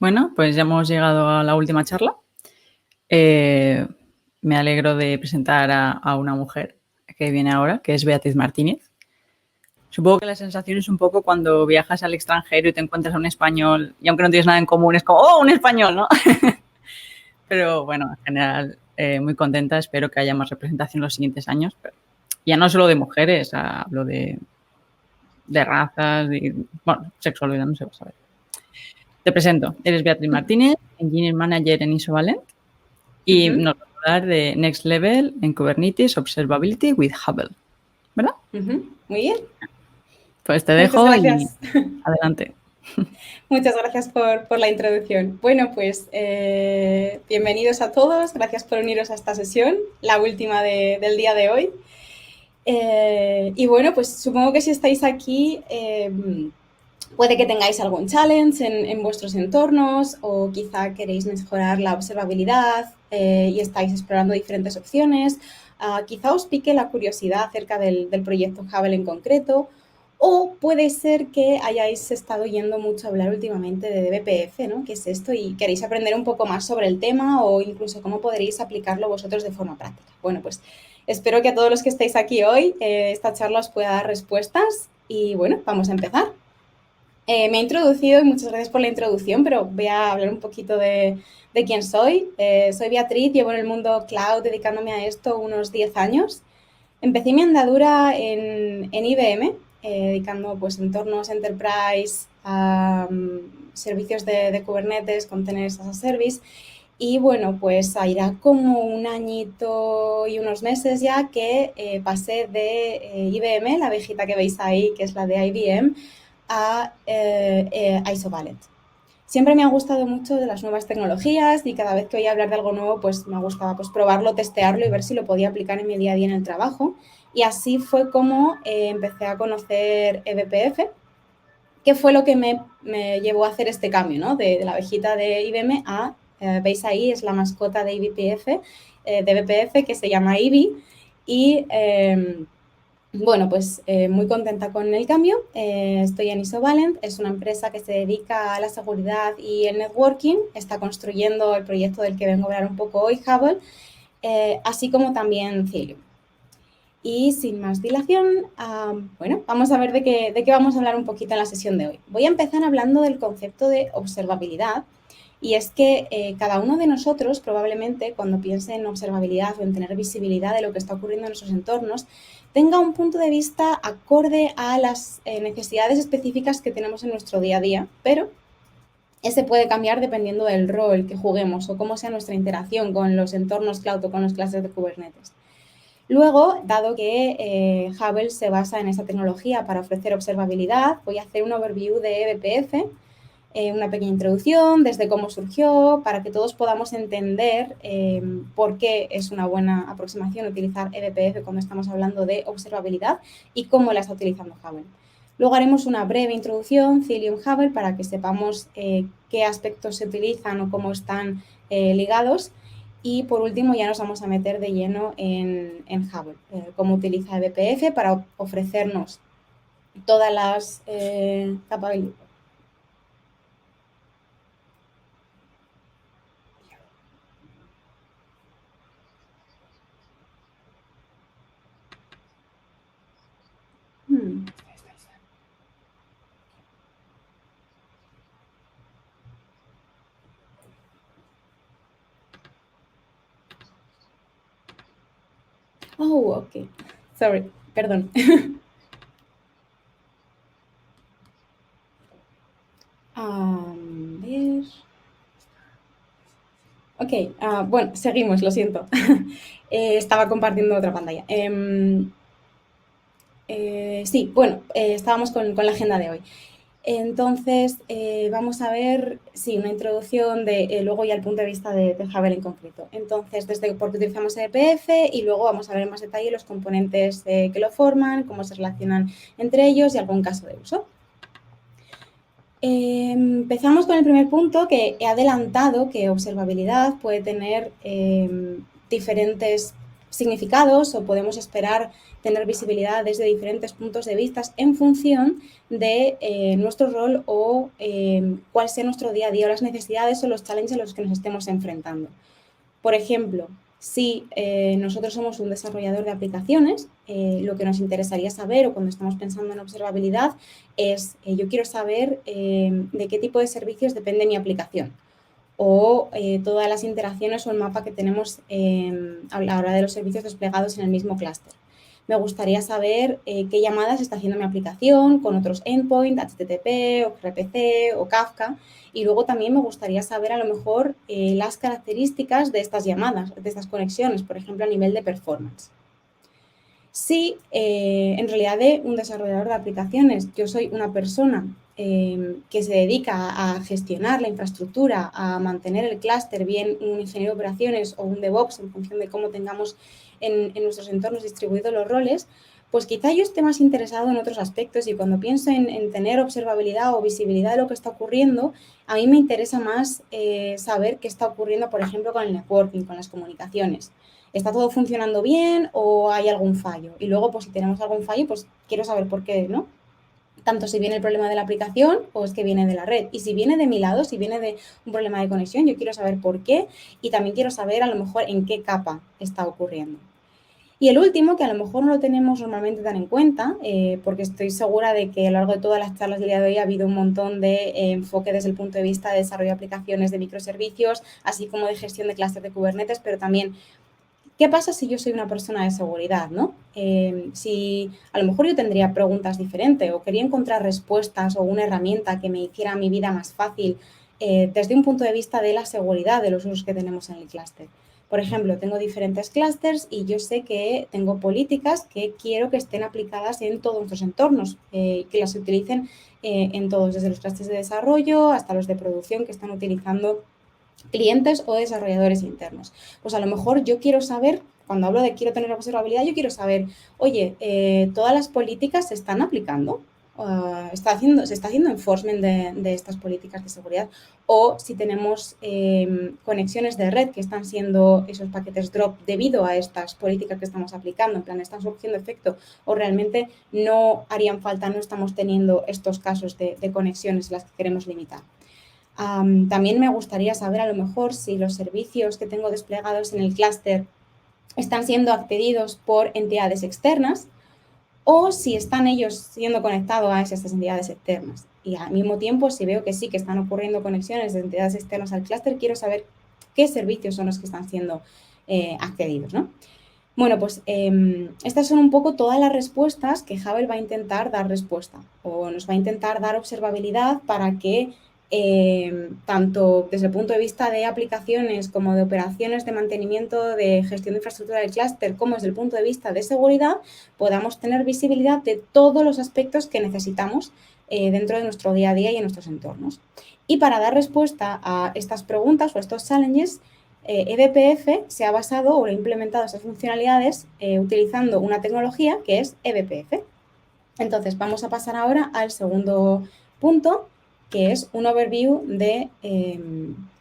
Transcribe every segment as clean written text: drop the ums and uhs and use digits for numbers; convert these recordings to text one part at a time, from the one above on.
Bueno, pues ya hemos llegado a la última charla. Me alegro de presentar a una mujer que viene ahora, que es Beatriz Martínez. Supongo que la sensación es un poco cuando viajas al extranjero y te encuentras a un español y aunque no tienes nada en común es como, ¡oh, un español!, ¿no? Pero bueno, en general, muy contenta. Espero que haya más representación los siguientes años. Pero ya no solo de mujeres, hablo de razas, bueno, sexualidad, no se va a saber. Te presento. Eres Beatriz Martínez, Engineer Manager en Isovalent. Y nos va a hablar de Next Level en Kubernetes Observability with Hubble, ¿verdad? Muy bien. Pues te dejo. Muchas gracias. Y adelante. Muchas gracias por la introducción. Bueno, pues bienvenidos a todos. Gracias por uniros a esta sesión, la última del día de hoy. Y bueno, pues supongo que si estáis aquí, puede que tengáis algún challenge en vuestros entornos o quizá queréis mejorar la observabilidad y estáis explorando diferentes opciones. Quizá os pique la curiosidad acerca del proyecto Hubble en concreto, o puede ser que hayáis estado oyendo mucho hablar últimamente de DBPF, ¿no? ¿Qué es esto? Y queréis aprender un poco más sobre el tema o incluso cómo podréis aplicarlo vosotros de forma práctica. Bueno, pues espero que a todos los que estáis aquí hoy esta charla os pueda dar respuestas y bueno, vamos a empezar. Me he introducido y muchas gracias por la introducción, pero voy a hablar un poquito de quién soy. Soy Beatriz, llevo en el mundo cloud dedicándome a esto unos 10 años. Empecé mi andadura en IBM, dedicando pues entornos enterprise, servicios de Kubernetes, containers as a service. Y bueno, pues irá como un añito y unos meses ya que pasé de IBM, la abejita que veis ahí, que es la de IBM, a Isovalent. Siempre me ha gustado mucho de las nuevas tecnologías y cada vez que oía hablar de algo nuevo, pues me gustaba pues, probarlo, testearlo y ver si lo podía aplicar en mi día a día en el trabajo. Y así fue como empecé a conocer eBPF, que fue lo que me llevó a hacer este cambio, ¿no? De la abejita de IBM a, veis ahí, es la mascota de eBPF, de BPF, que se llama IBI. Y bueno, pues muy contenta con el cambio. Estoy en Isovalent, es una empresa que se dedica a la seguridad y el networking. Está construyendo el proyecto del que vengo a hablar un poco hoy, Hubble, así como también Cilium. Y sin más dilación, bueno, vamos a ver de qué vamos a hablar un poquito en la sesión de hoy. Voy a empezar hablando del concepto de observabilidad. Y es que cada uno de nosotros, probablemente, cuando piense en observabilidad o en tener visibilidad de lo que está ocurriendo en nuestros entornos, tenga un punto de vista acorde a las necesidades específicas que tenemos en nuestro día a día, pero ese puede cambiar dependiendo del rol que juguemos o cómo sea nuestra interacción con los entornos cloud o con las clases de Kubernetes. Luego, dado que Hubble se basa en esa tecnología para ofrecer observabilidad, voy a hacer un overview de eBPF, una pequeña introducción desde cómo surgió, para que todos podamos entender por qué es una buena aproximación utilizar eBPF cuando estamos hablando de observabilidad y cómo la está utilizando Hubble. Luego haremos una breve introducción, Cilium Hubble, para que sepamos qué aspectos se utilizan o cómo están ligados. Y por último ya nos vamos a meter de lleno en Hubble, cómo utiliza eBPF para ofrecernos todas las capacidades. Oh, ok. Sorry, perdón. A ver. Ok, bueno, seguimos, lo siento. Estaba compartiendo otra pantalla. Sí, bueno, estábamos con la agenda de hoy. Entonces, vamos a ver, sí, una introducción de luego ya el punto de vista de Hubble en concreto. Entonces, desde por qué utilizamos EDPF y luego vamos a ver en más detalle los componentes que lo forman, cómo se relacionan entre ellos y algún caso de uso. Empezamos con el primer punto, que he adelantado que observabilidad puede tener diferentes significados o podemos esperar tener visibilidad desde diferentes puntos de vista en función de nuestro rol o cuál sea nuestro día a día o las necesidades o los challenges a los que nos estemos enfrentando. Por ejemplo, si nosotros somos un desarrollador de aplicaciones, lo que nos interesaría saber o cuando estamos pensando en observabilidad es, yo quiero saber de qué tipo de servicios depende mi aplicación o todas las interacciones o el mapa que tenemos a la hora de los servicios desplegados en el mismo clúster. Me gustaría saber qué llamadas está haciendo mi aplicación con otros endpoints, HTTP o gRPC o Kafka. Y luego también me gustaría saber a lo mejor las características de estas llamadas, de estas conexiones, por ejemplo, a nivel de performance. Si en realidad de un desarrollador de aplicaciones yo soy una persona que se dedica a gestionar la infraestructura, a mantener el clúster, bien un ingeniero de operaciones o un DevOps en función de cómo tengamos en nuestros entornos distribuidos los roles, pues quizá yo esté más interesado en otros aspectos y cuando pienso en tener observabilidad o visibilidad de lo que está ocurriendo, a mí me interesa más saber qué está ocurriendo, por ejemplo, con el networking, con las comunicaciones. ¿Está todo funcionando bien o hay algún fallo? Y luego, pues si tenemos algún fallo, pues quiero saber por qué, ¿no? Tanto si viene el problema de la aplicación o es que viene de la red. Y si viene de mi lado, si viene de un problema de conexión, yo quiero saber por qué y también quiero saber a lo mejor en qué capa está ocurriendo. Y el último, que a lo mejor no lo tenemos normalmente tan en cuenta, porque estoy segura de que a lo largo de todas las charlas del día de hoy ha habido un montón de enfoque desde el punto de vista de desarrollo de aplicaciones de microservicios, así como de gestión de clúster de Kubernetes, pero también ¿qué pasa si yo soy una persona de seguridad, ¿no? Si a lo mejor yo tendría preguntas diferentes o quería encontrar respuestas o una herramienta que me hiciera mi vida más fácil desde un punto de vista de la seguridad de los usos que tenemos en el clúster. Por ejemplo, tengo diferentes clústeres y yo sé que tengo políticas que quiero que estén aplicadas en todos nuestros entornos, que las utilicen en todos, desde los clústeres de desarrollo hasta los de producción que están utilizando clientes o desarrolladores internos. Pues a lo mejor yo quiero saber, cuando hablo de quiero tener observabilidad, yo quiero saber, oye, todas las políticas se están aplicando, se está haciendo enforcement de estas políticas de seguridad, o si tenemos conexiones de red que están siendo esos paquetes drop debido a estas políticas que estamos aplicando, en plan, están surgiendo efecto o realmente no harían falta, no estamos teniendo estos casos de conexiones las que queremos limitar. También me gustaría saber a lo mejor si los servicios que tengo desplegados en el clúster están siendo accedidos por entidades externas o si están ellos siendo conectados a esas entidades externas. Y al mismo tiempo, si veo que sí, que están ocurriendo conexiones de entidades externas al clúster, quiero saber qué servicios son los que están siendo accedidos, ¿no? Bueno, pues estas son un poco todas las respuestas que Havel va a intentar dar respuesta o nos va a intentar dar observabilidad para que tanto desde el punto de vista de aplicaciones como de operaciones de mantenimiento, de gestión de infraestructura del clúster, como desde el punto de vista de seguridad, podamos tener visibilidad de todos los aspectos que necesitamos dentro de nuestro día a día y en nuestros entornos. Y para dar respuesta a estas preguntas o a estos challenges, eBPF se ha basado o ha implementado esas funcionalidades utilizando una tecnología que es eBPF. Entonces, vamos a pasar ahora al segundo punto, que es un overview de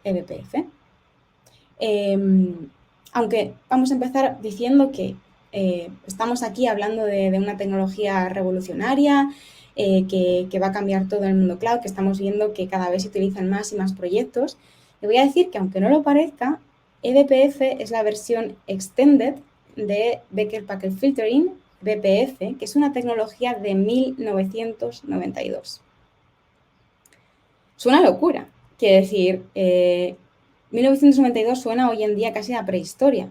eBPF. Aunque vamos a empezar diciendo que estamos aquí hablando de una tecnología revolucionaria que va a cambiar todo el mundo cloud, que estamos viendo que cada vez se utilizan más y más proyectos. Le voy a decir que aunque no lo parezca, eBPF es la versión extended de Becker Packet Filtering, BPF, que es una tecnología de 1992. Es una locura. Quiere decir, 1992 suena hoy en día casi a prehistoria.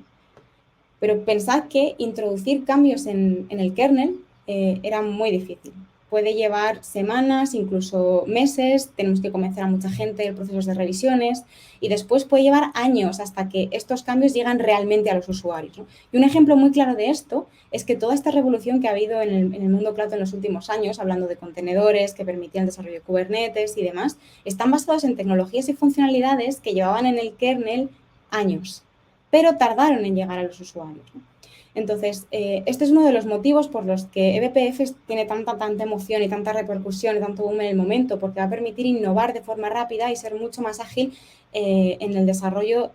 Pero pensad que introducir cambios en el kernel era muy difícil. Puede llevar semanas, incluso meses, tenemos que convencer a mucha gente en procesos de revisiones y después puede llevar años hasta que estos cambios llegan realmente a los usuarios, ¿no? Y un ejemplo muy claro de esto es que toda esta revolución que ha habido en el mundo cloud en los últimos años, hablando de contenedores que permitían el desarrollo de Kubernetes y demás, están basados en tecnologías y funcionalidades que llevaban en el kernel años, pero tardaron en llegar a los usuarios, ¿no? Entonces, este es uno de los motivos por los que eBPF tiene tanta emoción y tanta repercusión y tanto boom en el momento, porque va a permitir innovar de forma rápida y ser mucho más ágil en el desarrollo,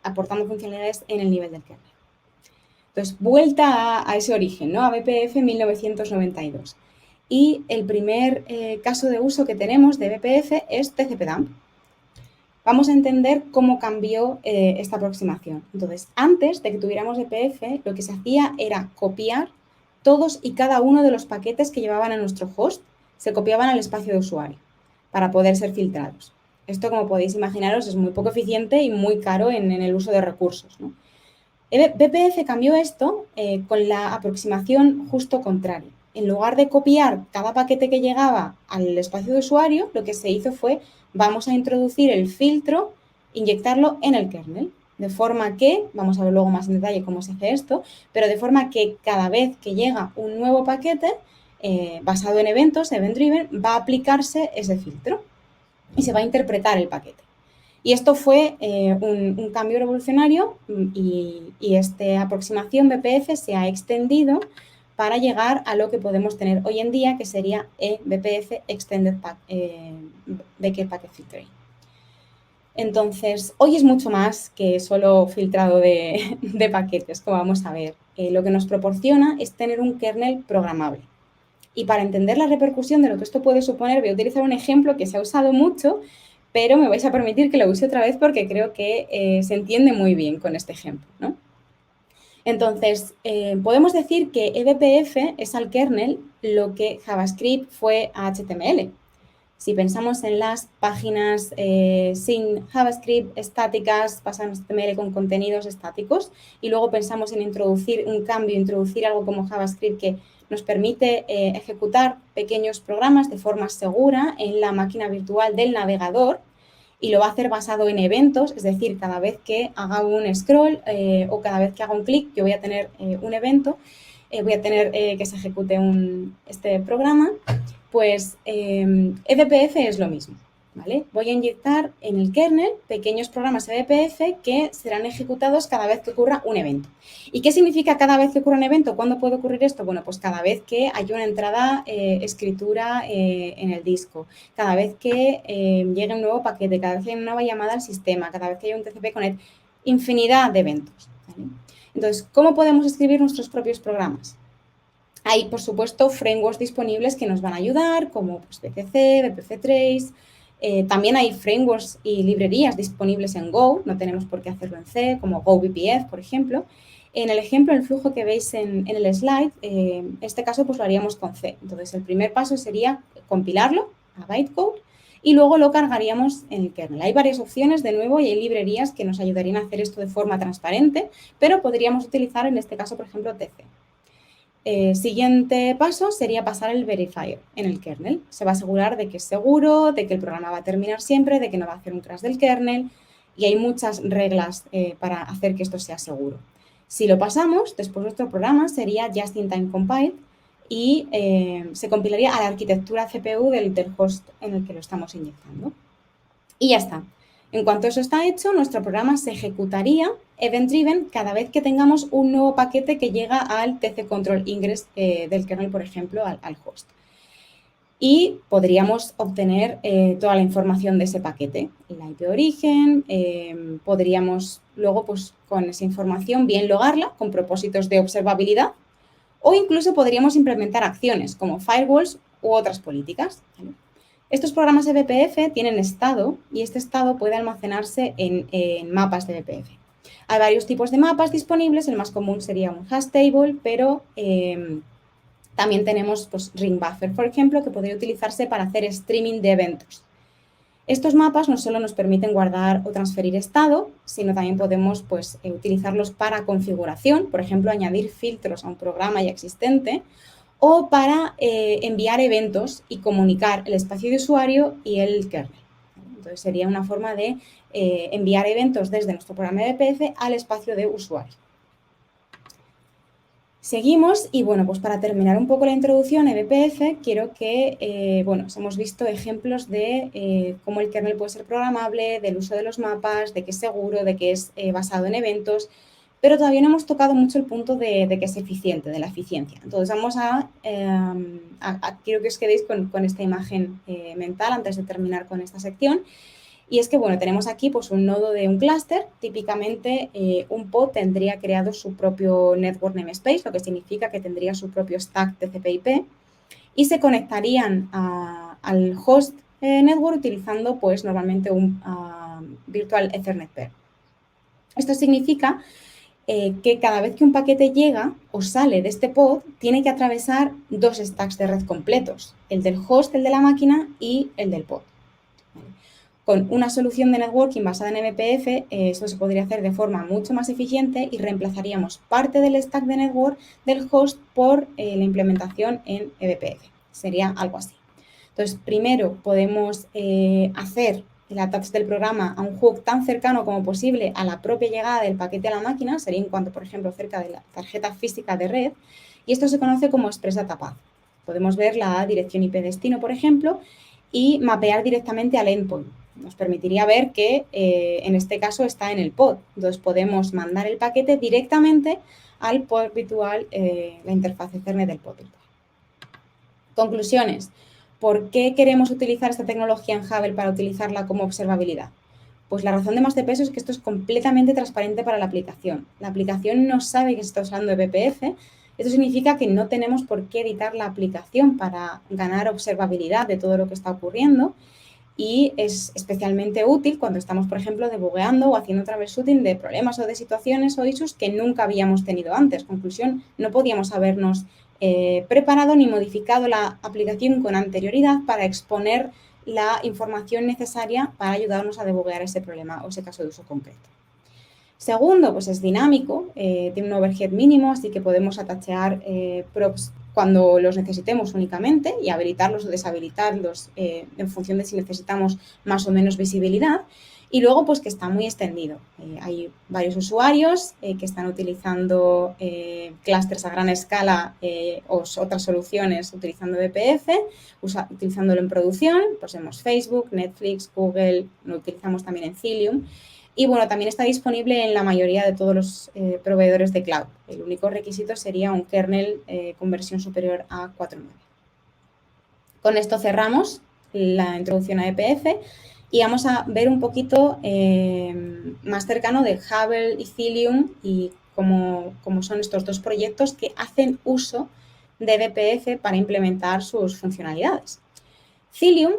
aportando funcionalidades en el nivel del kernel. Entonces, vuelta a ese origen, ¿no? A BPF 1992. Y el primer caso de uso que tenemos de BPF es TCP/dump. Vamos a entender cómo cambió esta aproximación. Entonces, antes de que tuviéramos BPF, lo que se hacía era copiar todos y cada uno de los paquetes que llevaban a nuestro host, se copiaban al espacio de usuario para poder ser filtrados. Esto, como podéis imaginaros, es muy poco eficiente y muy caro en el uso de recursos, ¿no? BPF cambió esto con la aproximación justo contraria. En lugar de copiar cada paquete que llegaba al espacio de usuario, lo que se hizo fue, vamos a introducir el filtro, inyectarlo en el kernel, de forma que, vamos a ver luego más en detalle cómo se hace esto, pero de forma que cada vez que llega un nuevo paquete, basado en eventos, event-driven, va a aplicarse ese filtro y se va a interpretar el paquete. Y esto fue un cambio revolucionario y esta aproximación BPF se ha extendido para llegar a lo que podemos tener hoy en día, que sería BPF Extended Becker Packet Filtering. Entonces, hoy es mucho más que solo filtrado de paquetes, como vamos a ver. Lo que nos proporciona es tener un kernel programable. Y para entender la repercusión de lo que esto puede suponer, voy a utilizar un ejemplo que se ha usado mucho, pero me vais a permitir que lo use otra vez porque creo que se entiende muy bien con este ejemplo, ¿no? Entonces, podemos decir que eBPF es al kernel lo que JavaScript fue a HTML. Si pensamos en las páginas sin JavaScript estáticas, pasan HTML con contenidos estáticos y luego pensamos en introducir un cambio, introducir algo como JavaScript que nos permite ejecutar pequeños programas de forma segura en la máquina virtual del navegador y lo va a hacer basado en eventos, es decir, cada vez que haga un scroll o cada vez que haga un clic yo voy a tener un evento, voy a tener que se ejecute este programa. Pues eBPF es lo mismo, ¿vale? Voy a inyectar en el kernel pequeños programas eBPF que serán ejecutados cada vez que ocurra un evento. ¿Y qué significa cada vez que ocurra un evento? ¿Cuándo puede ocurrir esto? Bueno, pues cada vez que haya una entrada escritura en el disco, cada vez que llegue un nuevo paquete, cada vez que haya una nueva llamada al sistema, cada vez que haya un TCP Connect, infinidad de eventos, ¿vale? Entonces, ¿cómo podemos escribir nuestros propios programas? Hay, por supuesto, frameworks disponibles que nos van a ayudar, como pues, BCC, BPF-Trace. También hay frameworks y librerías disponibles en Go, no tenemos por qué hacerlo en C, como GoBPF, por ejemplo. En el ejemplo, el flujo que veis en el slide, en este caso pues lo haríamos con C. Entonces, el primer paso sería compilarlo a bytecode y luego lo cargaríamos en el kernel. Hay varias opciones, de nuevo, y hay librerías que nos ayudarían a hacer esto de forma transparente, pero podríamos utilizar, en este caso, por ejemplo, TC. Siguiente paso sería pasar el verifier en el kernel. Se va a asegurar de que es seguro, de que el programa va a terminar siempre, de que no va a hacer un crash del kernel y hay muchas reglas para hacer que esto sea seguro. Si lo pasamos, después nuestro programa sería just-in-time compiled y se compilaría a la arquitectura CPU del host en el que lo estamos inyectando. Y ya está. En cuanto eso está hecho, nuestro programa se ejecutaría event-driven cada vez que tengamos un nuevo paquete que llega al TC Control Ingress del kernel, por ejemplo, al host. Y podríamos obtener toda la información de ese paquete, el IP de origen, podríamos luego, pues, con esa información, bien logarla con propósitos de observabilidad o incluso podríamos implementar acciones como firewalls u otras políticas, ¿vale? Estos programas de BPF tienen estado y este estado puede almacenarse en mapas de BPF. Hay varios tipos de mapas disponibles, el más común sería un hash table, pero también tenemos pues, ring buffer, por ejemplo, que podría utilizarse para hacer streaming de eventos. Estos mapas no solo nos permiten guardar o transferir estado, sino también podemos pues, utilizarlos para configuración, por ejemplo, añadir filtros a un programa ya existente, o para enviar eventos y comunicar el espacio de usuario y el kernel. Entonces, sería una forma de enviar eventos desde nuestro programa de BPF al espacio de usuario. Seguimos y, bueno, pues para terminar un poco la introducción a BPF, quiero que, bueno, hemos visto ejemplos de cómo el kernel puede ser programable, del uso de los mapas, de que es seguro, de que es basado en eventos, pero todavía no hemos tocado mucho el punto de que es eficiente, de la eficiencia. Entonces, vamos quiero que os quedéis con esta imagen mental antes de terminar con esta sección. Y es que, bueno, tenemos aquí pues un nodo de un clúster. Típicamente un pod tendría creado su propio network namespace, lo que significa que tendría su propio stack TCP/IP y se conectarían al host network utilizando pues normalmente un virtual Ethernet pair. Esto significa que cada vez que un paquete llega o sale de este pod, tiene que atravesar dos stacks de red completos, el del host, el de la máquina, y el del pod. Con una solución de networking basada en eBPF, eso se podría hacer de forma mucho más eficiente y reemplazaríamos parte del stack de network del host por la implementación en eBPF. Sería algo así. Entonces, primero podemos hacer el attach del programa a un hook tan cercano como posible a la propia llegada del paquete a la máquina, sería en cuanto, por ejemplo, cerca de la tarjeta física de red, y esto se conoce como Express Data Path. Podemos ver la dirección IP destino, por ejemplo, y mapear directamente al endpoint. Nos permitiría ver que en este caso está en el pod. Entonces podemos mandar el paquete directamente al pod virtual, la interfaz Ethernet del pod virtual. Conclusiones. ¿Por qué queremos utilizar esta tecnología en Hubble para utilizarla como observabilidad? Pues la razón de más de peso es que esto es completamente transparente para la aplicación. La aplicación no sabe que se está usando eBPF. Esto significa que no tenemos por qué editar la aplicación para ganar observabilidad de todo lo que está ocurriendo y es especialmente útil cuando estamos, por ejemplo, debugueando o haciendo troubleshooting de problemas o de situaciones o issues que nunca habíamos tenido antes. Conclusión, no podíamos habernos preparado ni modificado la aplicación con anterioridad para exponer la información necesaria para ayudarnos a debuguear ese problema o ese caso de uso concreto. Segundo, pues es dinámico, tiene un overhead mínimo, así que podemos atachear props cuando los necesitemos únicamente y habilitarlos o deshabilitarlos en función de si necesitamos más o menos visibilidad. Y luego, pues que está muy extendido. Hay varios usuarios que están utilizando clústeres a gran escala o otras soluciones utilizando eBPF, utilizándolo en producción. Pues vemos Facebook, Netflix, Google, lo utilizamos también en Cilium. Y bueno, también está disponible en la mayoría de todos los proveedores de cloud. El único requisito sería un kernel con versión superior a 4.9. Con esto cerramos la introducción a eBPF y vamos a ver un poquito más cercano de Hubble y Cilium y cómo son estos dos proyectos que hacen uso de eBPF para implementar sus funcionalidades. Cilium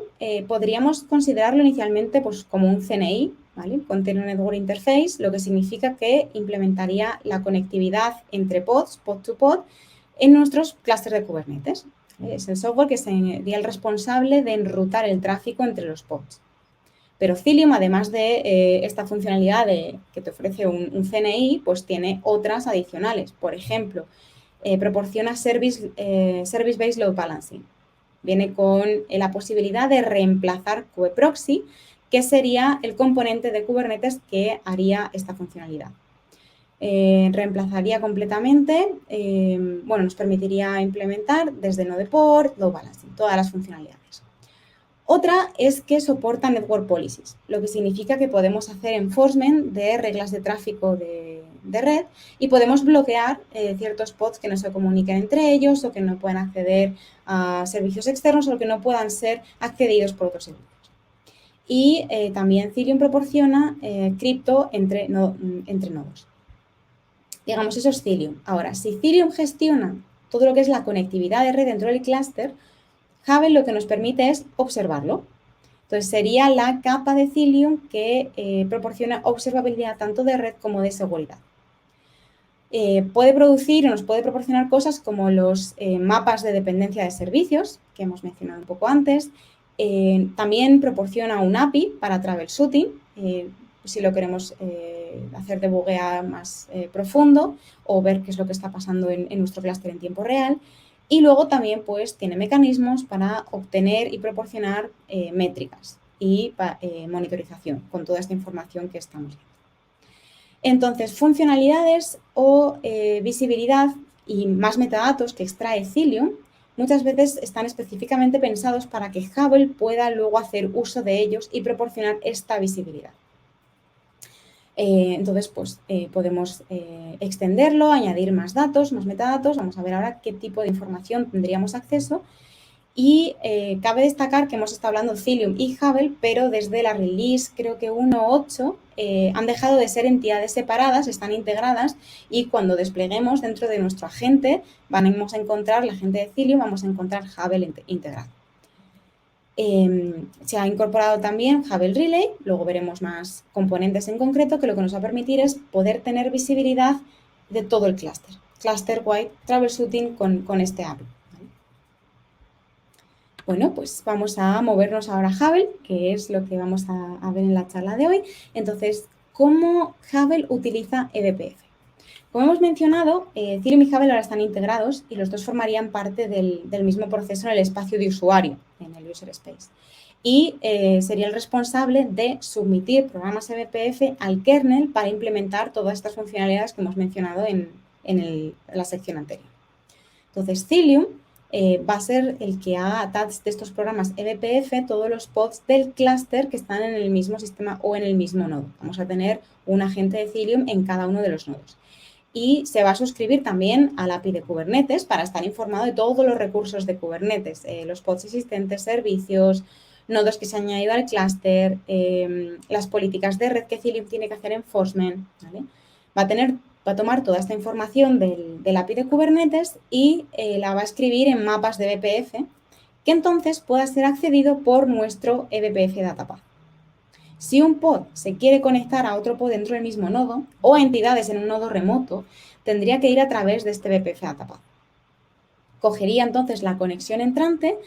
podríamos considerarlo inicialmente pues, como un CNI, ¿vale? Container Network Interface, lo que significa que implementaría la conectividad entre pods, pod to pod, en nuestros clústeres de Kubernetes. Es el software que sería el responsable de enrutar el tráfico entre los pods. Pero Cilium, además de esta funcionalidad que te ofrece un CNI, pues tiene otras adicionales. Por ejemplo, proporciona Service-Based Load Balancing. Viene con la posibilidad de reemplazar KubeProxy, que sería el componente de Kubernetes que haría esta funcionalidad. Reemplazaría completamente, nos permitiría implementar desde Node-Port, Load Balancing, todas las funcionalidades. Otra es que soporta Network Policies, lo que significa que podemos hacer enforcement de reglas de tráfico de red y podemos bloquear ciertos pods que no se comuniquen entre ellos o que no puedan acceder a servicios externos o que no puedan ser accedidos por otros servicios. Y también Cilium proporciona cripto entre nodos. Digamos, eso es Cilium. Ahora, si Cilium gestiona todo lo que es la conectividad de red dentro del clúster, Hubble lo que nos permite es observarlo. Entonces, sería la capa de Cilium que proporciona observabilidad tanto de red como de seguridad. Puede producir o nos puede proporcionar cosas como los mapas de dependencia de servicios, que hemos mencionado un poco antes. También proporciona un API para troubleshooting, si lo queremos hacer debuguear más profundo o ver qué es lo que está pasando en nuestro clúster en tiempo real. Y luego también pues, tiene mecanismos para obtener y proporcionar métricas y monitorización con toda esta información que estamos viendo. Entonces, funcionalidades o visibilidad y más metadatos que extrae Cilium muchas veces están específicamente pensados para que Hubble pueda luego hacer uso de ellos y proporcionar esta visibilidad. Entonces, pues podemos extenderlo, añadir más datos, más metadatos. Vamos a ver ahora qué tipo de información tendríamos acceso Y cabe destacar que hemos estado hablando de Cilium y Hubble, pero desde la release, creo que 1.8, han dejado de ser entidades separadas, están integradas, y cuando despleguemos dentro de nuestro agente, vamos a encontrar la agente de Cilium, vamos a encontrar Hubble integrado. Se ha incorporado también Hubble Relay, luego veremos más componentes en concreto, que lo que nos va a permitir es poder tener visibilidad de todo el clúster. Cluster-wide troubleshooting con este API. Bueno, pues vamos a movernos ahora a Hubble, que es lo que vamos a ver en la charla de hoy. Entonces, ¿cómo Hubble utiliza eBPF? Como hemos mencionado, Cilium y Hubble ahora están integrados y los dos formarían parte del mismo proceso en el espacio de usuario, en el User Space. Y sería el responsable de submitir programas eBPF al kernel para implementar todas estas funcionalidades que hemos mencionado en la sección anterior. Entonces, Cilium va a ser el que haga attach de estos programas eBPF todos los pods del clúster que están en el mismo sistema o en el mismo nodo. Vamos a tener un agente de Cilium en cada uno de los nodos. Y se va a suscribir también al API de Kubernetes para estar informado de todos los recursos de Kubernetes, los pods existentes, servicios, nodos que se han añadido al clúster, las políticas de red que Cilium tiene que hacer enforcement, ¿vale? Va a tomar toda esta información del API de Kubernetes y la va a escribir en mapas de eBPF, que entonces pueda ser accedido por nuestro eBPF Datapath. Si un pod se quiere conectar a otro pod dentro del mismo nodo o a entidades en un nodo remoto, tendría que ir a través de este eBPF Datapath. Cogería entonces la conexión entrante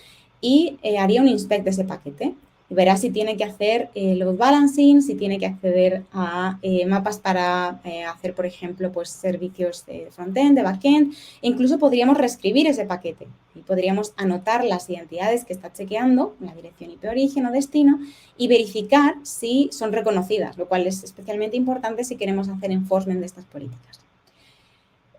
y haría un inspect de ese paquete. Verá si tiene que hacer load balancing, si tiene que acceder a mapas para hacer, por ejemplo, pues, servicios de frontend, de backend. E incluso podríamos reescribir ese paquete y podríamos anotar las identidades que está chequeando, la dirección IP origen o destino, y verificar si son reconocidas, lo cual es especialmente importante si queremos hacer enforcement de estas políticas.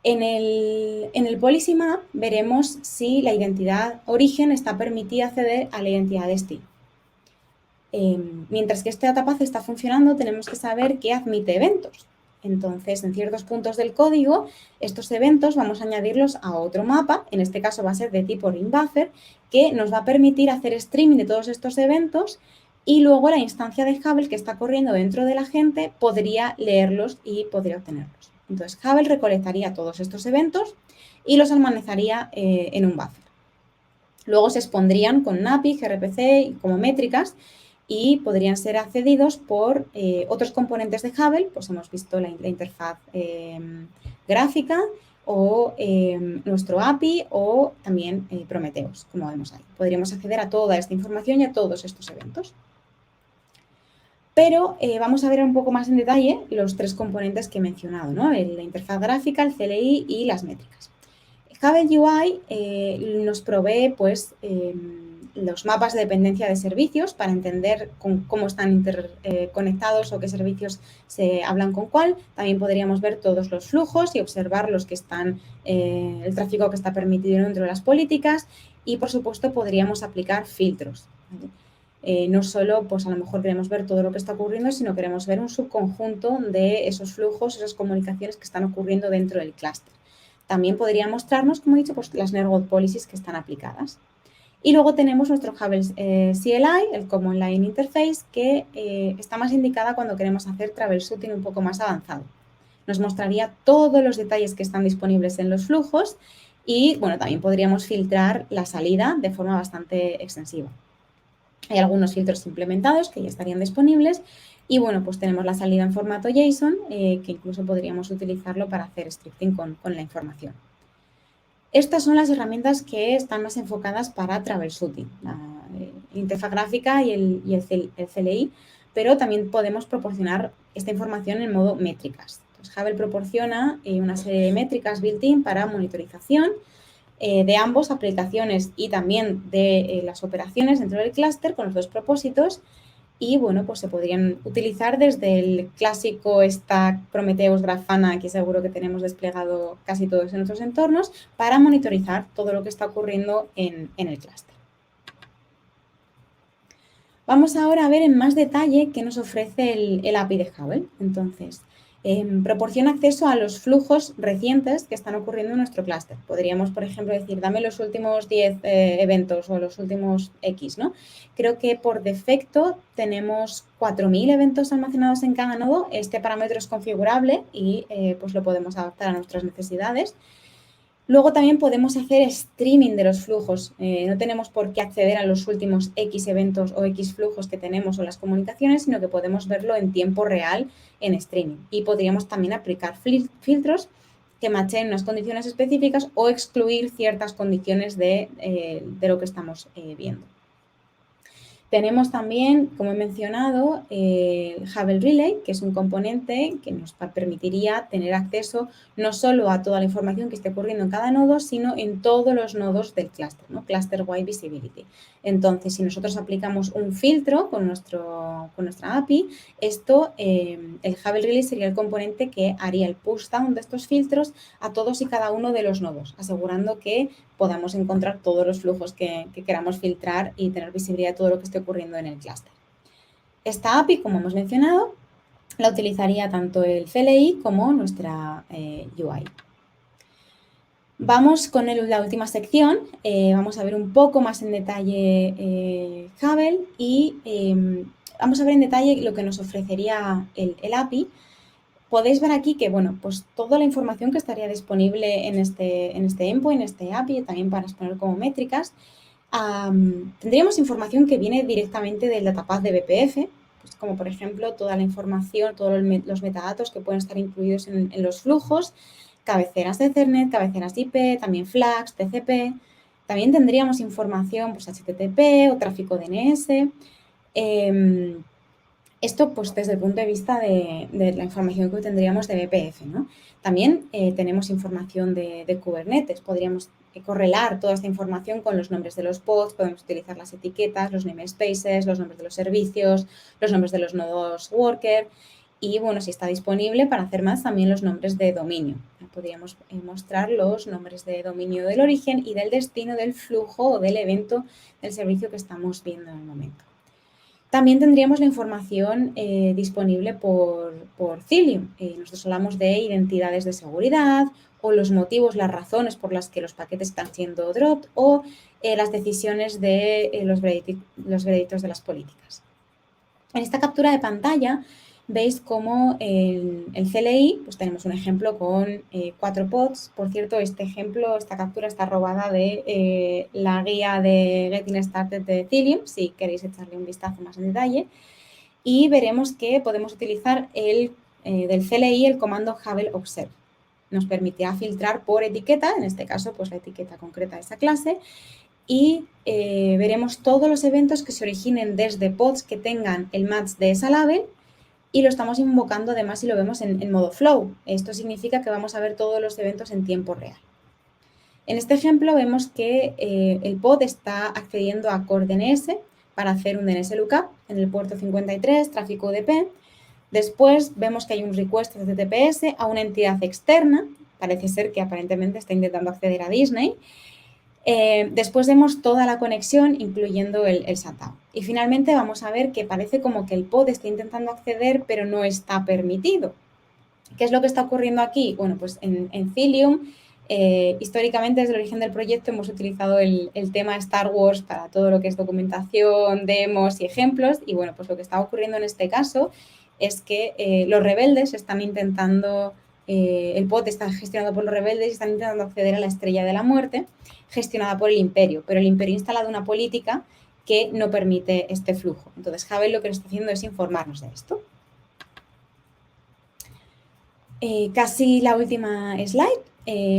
En el Policy Map veremos si la identidad origen está permitida acceder a la identidad destino. Mientras que este datapath está funcionando, tenemos que saber que admite eventos. Entonces, en ciertos puntos del código, estos eventos vamos a añadirlos a otro mapa, en este caso va a ser de tipo ring buffer, que nos va a permitir hacer streaming de todos estos eventos y luego la instancia de Hubble que está corriendo dentro del agente podría leerlos y podría obtenerlos. Entonces, Hubble recolectaría todos estos eventos y los almacenaría en un buffer. Luego se expondrían con NAPI, gRPC como métricas y podrían ser accedidos por otros componentes de Hubble, pues hemos visto la interfaz gráfica o nuestro API o también Prometheus, como vemos ahí. Podríamos acceder a toda esta información y a todos estos eventos. Pero vamos a ver un poco más en detalle los tres componentes que he mencionado, ¿no? La interfaz gráfica, el CLI y las métricas. Hubble UI nos provee pues, los mapas de dependencia de servicios para entender cómo están interconectados o qué servicios se hablan con cuál. También podríamos ver todos los flujos y observar los que están, el tráfico que está permitido dentro de las políticas y, por supuesto, podríamos aplicar filtros, ¿vale? No solo, pues a lo mejor queremos ver todo lo que está ocurriendo, sino queremos ver un subconjunto de esos flujos, esas comunicaciones que están ocurriendo dentro del clúster. También podría mostrarnos, como he dicho, pues las network policies que están aplicadas. Y luego tenemos nuestro Hubble CLI, el Common Line Interface, que está más indicada cuando queremos hacer troubleshooting un poco más avanzado. Nos mostraría todos los detalles que están disponibles en los flujos y, bueno, también podríamos filtrar la salida de forma bastante extensiva. Hay algunos filtros implementados que ya estarían disponibles y, bueno, pues tenemos la salida en formato JSON, que incluso podríamos utilizarlo para hacer scripting con la información. Estas son las herramientas que están más enfocadas para troubleshooting, la interfaz gráfica y el CLI, pero también podemos proporcionar esta información en modo métricas. Entonces, Hubble proporciona una serie de métricas built-in para monitorización de ambos, aplicaciones y también de las operaciones dentro del clúster con los dos propósitos y, bueno, pues se podrían utilizar desde el clásico stack Prometheus Grafana, que seguro que tenemos desplegado casi todos en nuestros entornos, para monitorizar todo lo que está ocurriendo en el clúster. Vamos ahora a ver en más detalle qué nos ofrece el API de Hubble. Entonces, proporciona acceso a los flujos recientes que están ocurriendo en nuestro clúster. Podríamos, por ejemplo, decir, dame los últimos 10 eventos o los últimos X, ¿no? Creo que por defecto tenemos 4.000 eventos almacenados en cada nodo. Este parámetro es configurable y pues lo podemos adaptar a nuestras necesidades. Luego también podemos hacer streaming de los flujos. No tenemos por qué acceder a los últimos X eventos o X flujos que tenemos o las comunicaciones, sino que podemos verlo en tiempo real en streaming. Y podríamos también aplicar filtros que machen unas condiciones específicas o excluir ciertas condiciones de lo que estamos viendo. Tenemos también, como he mencionado, el Hubble Relay, que es un componente que nos permitiría tener acceso no solo a toda la información que esté ocurriendo en cada nodo, sino en todos los nodos del clúster, ¿no? Cluster-wide Visibility. Entonces, si nosotros aplicamos un filtro con nuestra API, el Hubble Relay sería el componente que haría el push-down de estos filtros a todos y cada uno de los nodos, asegurando que podamos encontrar todos los flujos que queramos filtrar y tener visibilidad de todo lo que esté ocurriendo en el clúster. Esta API, como hemos mencionado, la utilizaría tanto el CLI como nuestra UI. Vamos con la última sección, vamos a ver un poco más en detalle Hubble y vamos a ver en detalle lo que nos ofrecería el API. Podéis ver aquí que, bueno, pues toda la información que estaría disponible en este endpoint, en este API, también para exponer como métricas. Tendríamos información que viene directamente del datapath de BPF, pues como por ejemplo toda la información, todos los metadatos que pueden estar incluidos en los flujos, cabeceras de Ethernet, cabeceras de IP, también flags, TCP. También tendríamos información, pues HTTP o tráfico DNS. Esto, pues, desde el punto de vista de la información que tendríamos de BPF, ¿no? También tenemos información de Kubernetes. Podríamos correlar toda esta información con los nombres de los pods, podemos utilizar las etiquetas, los namespaces, los nombres de los servicios, los nombres de los nodos worker y, bueno, si está disponible para hacer más, también los nombres de dominio. Podríamos mostrar los nombres de dominio del origen y del destino del flujo o del evento del servicio que estamos viendo en el momento. También tendríamos la información disponible por Cilium. Nosotros hablamos de identidades de seguridad o los motivos, las razones por las que los paquetes están siendo dropped o las decisiones de los veredictos de las políticas. En esta captura de pantalla veis cómo el CLI, pues tenemos un ejemplo con 4 pods. Por cierto, esta captura está robada de la guía de Getting Started de Cilium, si queréis echarle un vistazo más en detalle. Y veremos que podemos utilizar del CLI el comando Hubble Observe. Nos permitirá filtrar por etiqueta, en este caso, pues la etiqueta concreta de esa clase, y veremos todos los eventos que se originen desde pods que tengan el match de esa label. Y lo estamos invocando además y lo vemos en modo flow. Esto significa que vamos a ver todos los eventos en tiempo real. En este ejemplo vemos que el pod está accediendo a Core DNS para hacer un DNS lookup en el puerto 53, tráfico UDP. Después vemos que hay un request de HTTPS a una entidad externa. Parece ser que aparentemente está intentando acceder a Disney. Después vemos toda la conexión, incluyendo el shutdown. Y finalmente vamos a ver que parece como que el pod está intentando acceder, pero no está permitido. ¿Qué es lo que está ocurriendo aquí? Bueno, pues en Cilium, históricamente desde el origen del proyecto hemos utilizado el tema Star Wars para todo lo que es documentación, demos y ejemplos. Y bueno, pues lo que está ocurriendo en este caso es que los rebeldes están intentando... el pod está gestionado por los rebeldes y están intentando acceder a la Estrella de la Muerte, gestionada por el Imperio, pero el Imperio ha instalado una política que no permite este flujo. Entonces, Hubble lo que está haciendo es informarnos de esto. Casi la última slide.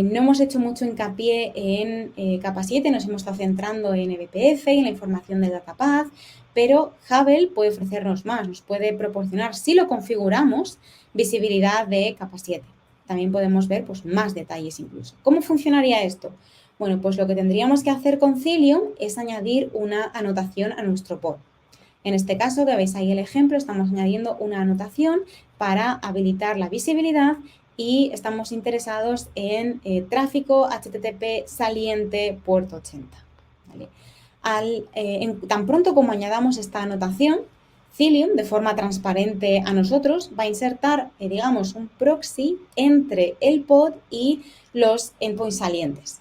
No hemos hecho mucho hincapié en capa 7, nos hemos estado centrando en eBPF y en la información del datapath, pero Hubble puede ofrecernos más, nos puede proporcionar, si lo configuramos, visibilidad de capa 7. También podemos ver pues, más detalles incluso. ¿Cómo funcionaría esto? Bueno, pues lo que tendríamos que hacer con Cilium es añadir una anotación a nuestro pod. En este caso, que veis ahí el ejemplo, estamos añadiendo una anotación para habilitar la visibilidad y estamos interesados en tráfico HTTP saliente puerto 80. ¿Vale? Tan pronto como añadamos esta anotación, Cilium, de forma transparente a nosotros, va a insertar, digamos, un proxy entre el pod y los endpoints salientes.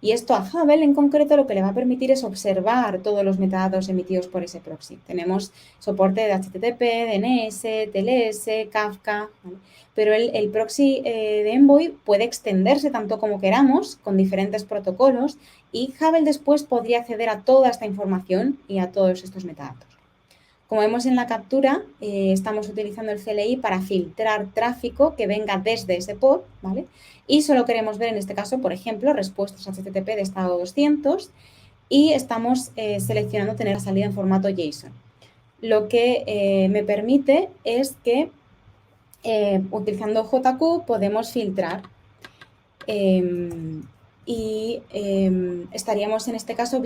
Y esto a Hubble en concreto lo que le va a permitir es observar todos los metadatos emitidos por ese proxy. Tenemos soporte de HTTP, DNS, TLS, Kafka, ¿vale? Pero el proxy de Envoy puede extenderse tanto como queramos con diferentes protocolos y Hubble después podría acceder a toda esta información y a todos estos metadatos. Como vemos en la captura, estamos utilizando el CLI para filtrar tráfico que venga desde ese pod, ¿vale? Y solo queremos ver en este caso, por ejemplo, respuestas HTTP de estado 200 y estamos seleccionando tener la salida en formato JSON. Lo que me permite es que utilizando JQ podemos filtrar y estaríamos en este caso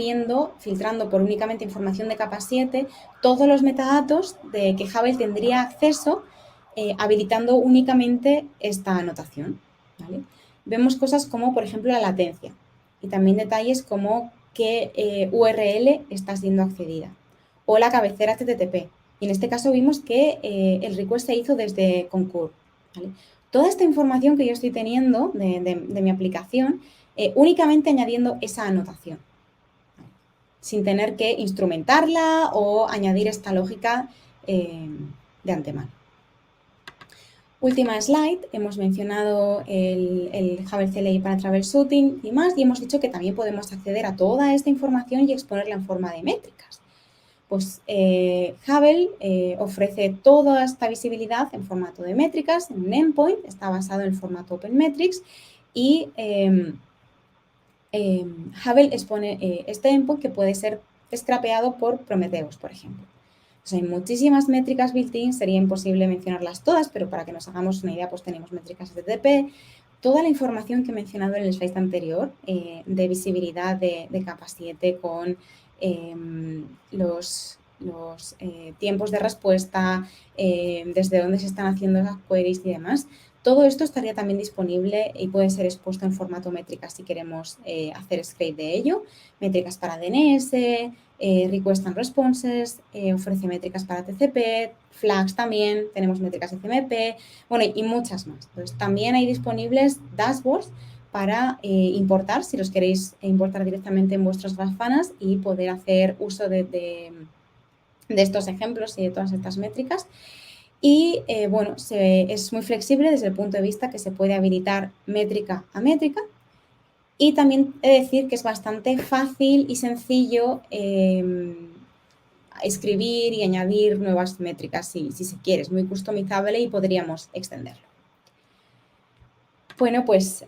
filtrando por únicamente información de capa 7, todos los metadatos de que Hubble tendría acceso habilitando únicamente esta anotación, ¿vale? Vemos cosas como, por ejemplo, la latencia y también detalles como qué URL está siendo accedida o la cabecera HTTP. Y en este caso vimos que el request se hizo desde Concur, ¿vale? Toda esta información que yo estoy teniendo de mi aplicación, únicamente añadiendo esa anotación, ¿vale? Sin tener que instrumentarla o añadir esta lógica de antemano. Última slide, hemos mencionado el Hubble CLI para troubleshooting y más, y hemos dicho que también podemos acceder a toda esta información y exponerla en forma de métricas. Pues Hubble ofrece toda esta visibilidad en formato de métricas, en un endpoint, está basado en el formato OpenMetrics y Hubble expone este endpoint que puede ser scrapeado por Prometheus, por ejemplo. Pues hay muchísimas métricas built-in, sería imposible mencionarlas todas, pero para que nos hagamos una idea, pues tenemos métricas HTTP, toda la información que he mencionado en el slide anterior de visibilidad de capa 7 con los tiempos de respuesta, desde dónde se están haciendo las queries y demás. Todo esto estaría también disponible y puede ser expuesto en formato métricas si queremos hacer scrape de ello. Métricas para DNS, request and responses, ofrece métricas para TCP, flags también, tenemos métricas CMP, bueno, y muchas más. Entonces, también hay disponibles dashboards para importar, si los queréis importar directamente en vuestros Grafana y poder hacer uso de estos ejemplos y de todas estas métricas. Y bueno, es muy flexible desde el punto de vista que se puede habilitar métrica a métrica. Y también he de decir que es bastante fácil y sencillo escribir y añadir nuevas métricas si se quiere. Es muy customizable y podríamos extenderlo. Bueno, pues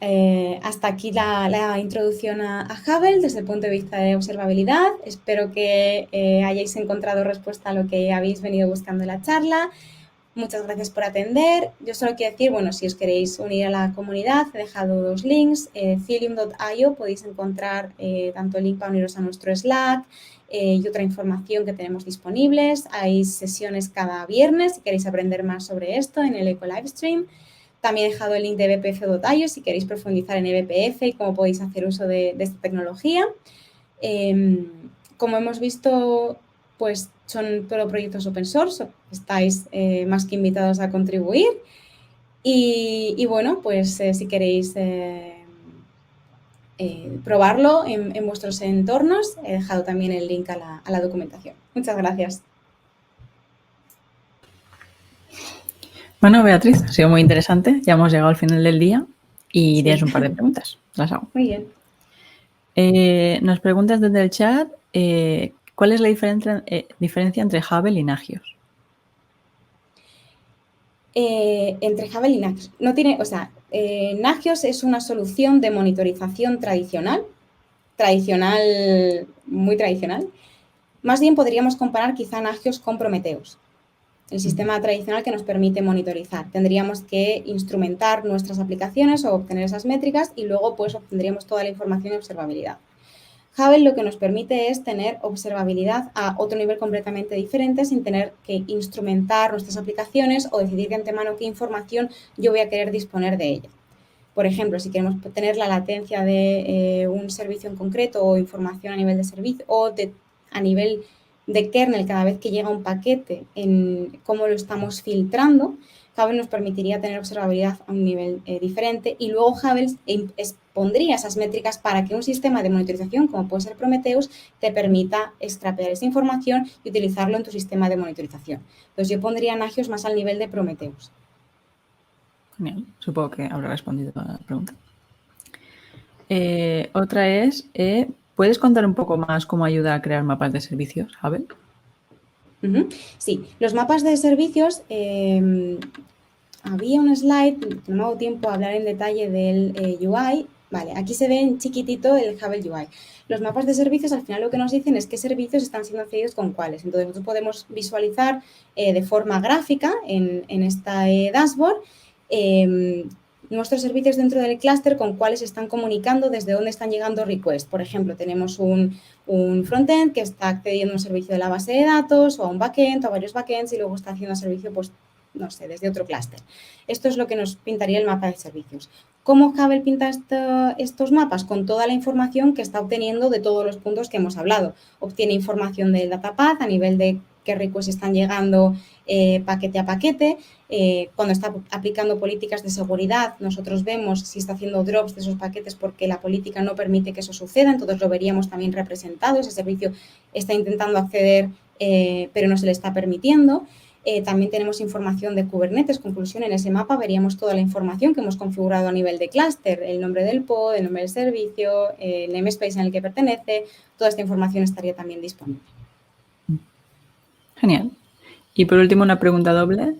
hasta aquí la introducción a Hubble desde el punto de vista de observabilidad. Espero que hayáis encontrado respuesta a lo que habéis venido buscando en la charla. Muchas gracias por atender. Yo solo quiero decir, bueno, si os queréis unir a la comunidad, he dejado dos links. Cilium.io podéis encontrar tanto el link para uniros a nuestro Slack y otra información que tenemos disponibles. Hay sesiones cada viernes si queréis aprender más sobre esto en el Eco Livestream. También he dejado el link de ebpf.io si queréis profundizar en eBPF y cómo podéis hacer uso de esta tecnología. Como hemos visto, pues son todo proyectos open source, estáis más que invitados a contribuir y bueno, pues si queréis probarlo en vuestros entornos, he dejado también el link a la documentación. Muchas gracias. Bueno, Beatriz, ha sido muy interesante, ya hemos llegado al final del día y tienes un par de preguntas, las hago. Muy bien. Nos preguntas desde el chat, ¿cuál es la diferencia entre Hubble y Nagios? Entre Hubble y Nagios. No tiene, o sea, Nagios es una solución de monitorización tradicional, muy tradicional. Más bien podríamos comparar quizá Nagios con Prometheus, el sistema tradicional que nos permite monitorizar. Tendríamos que instrumentar nuestras aplicaciones o obtener esas métricas y luego pues obtendríamos toda la información y observabilidad. Hubble lo que nos permite es tener observabilidad a otro nivel completamente diferente sin tener que instrumentar nuestras aplicaciones o decidir de antemano qué información yo voy a querer disponer de ella. Por ejemplo, si queremos tener la latencia de un servicio en concreto o información a nivel de servicio o a nivel de kernel cada vez que llega un paquete, en cómo lo estamos filtrando, Hubble nos permitiría tener observabilidad a un nivel diferente y luego Hubble expondría esas métricas para que un sistema de monitorización, como puede ser Prometheus, te permita extrapear esa información y utilizarlo en tu sistema de monitorización. Entonces yo pondría Nagios más al nivel de Prometheus. Genial. Supongo que habrá respondido a la pregunta. Otra es, ¿puedes contar un poco más cómo ayuda a crear mapas de servicios, Hubble? Sí, los mapas de servicios, había un slide, no me ha dado tiempo a hablar en detalle del UI. Vale, aquí se ve en chiquitito el Hubble UI. Los mapas de servicios al final lo que nos dicen es qué servicios están siendo accedidos con cuáles. Entonces nosotros podemos visualizar de forma gráfica en esta dashboard nuestros servicios dentro del clúster con cuáles están comunicando, desde dónde están llegando requests. Por ejemplo, tenemos un frontend que está accediendo a un servicio de la base de datos o a un backend o a varios backends y luego está haciendo servicio, pues, no sé, desde otro clúster. Esto es lo que nos pintaría el mapa de servicios. ¿Cómo Hubble pinta estos mapas? Con toda la información que está obteniendo de todos los puntos que hemos hablado. Obtiene información del datapath a nivel de qué requests están llegando paquete a paquete. Cuando está aplicando políticas de seguridad, nosotros vemos si está haciendo drops de esos paquetes porque la política no permite que eso suceda, entonces lo veríamos también representado. Ese servicio está intentando acceder, pero no se le está permitiendo. También tenemos información de Kubernetes. Conclusión, en ese mapa veríamos toda la información que hemos configurado a nivel de clúster, el nombre del pod, el nombre del servicio, el namespace en el que pertenece. Toda esta información estaría también disponible. Genial. Y por último, una pregunta doble.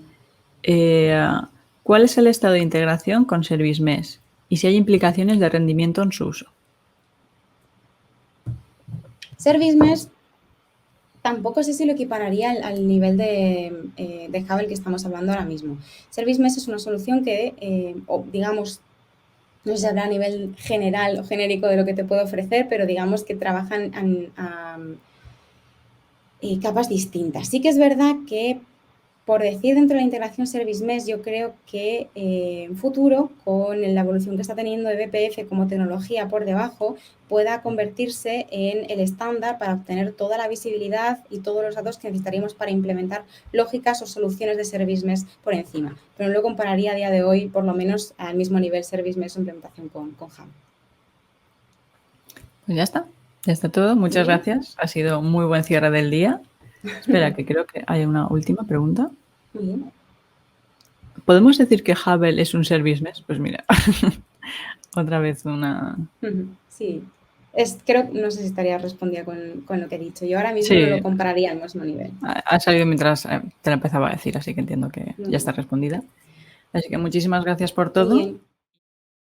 ¿Cuál es el estado de integración con Service Mesh? Y si hay implicaciones de rendimiento en su uso. Service Mesh tampoco sé si lo equipararía al nivel de Hubble que estamos hablando ahora mismo. Service Mesh es una solución que, digamos, no sé si habrá a nivel general o genérico de lo que te puedo ofrecer, pero digamos que trabajan a capas distintas. Sí que es verdad que, por decir, dentro de la integración Service Mesh, yo creo que en futuro, con la evolución que está teniendo eBPF como tecnología por debajo, pueda convertirse en el estándar para obtener toda la visibilidad y todos los datos que necesitaríamos para implementar lógicas o soluciones de Service Mesh por encima. Pero no lo compararía a día de hoy, por lo menos al mismo nivel Service Mesh o implementación con Hubble. Pues ya está todo. Muchas gracias. Ha sido muy buen cierre del día. Espera, que creo que hay una última pregunta. Muy bien. ¿Podemos decir que Hubble es un Service Mesh? Pues mira, otra vez una... Sí, creo, no sé si estaría respondida con lo que he dicho. Yo ahora mismo Sí. no lo compararía al mismo nivel. Ha salido mientras te la empezaba a decir, así que entiendo que ya está respondida. Así que muchísimas gracias por todo. Muy bien.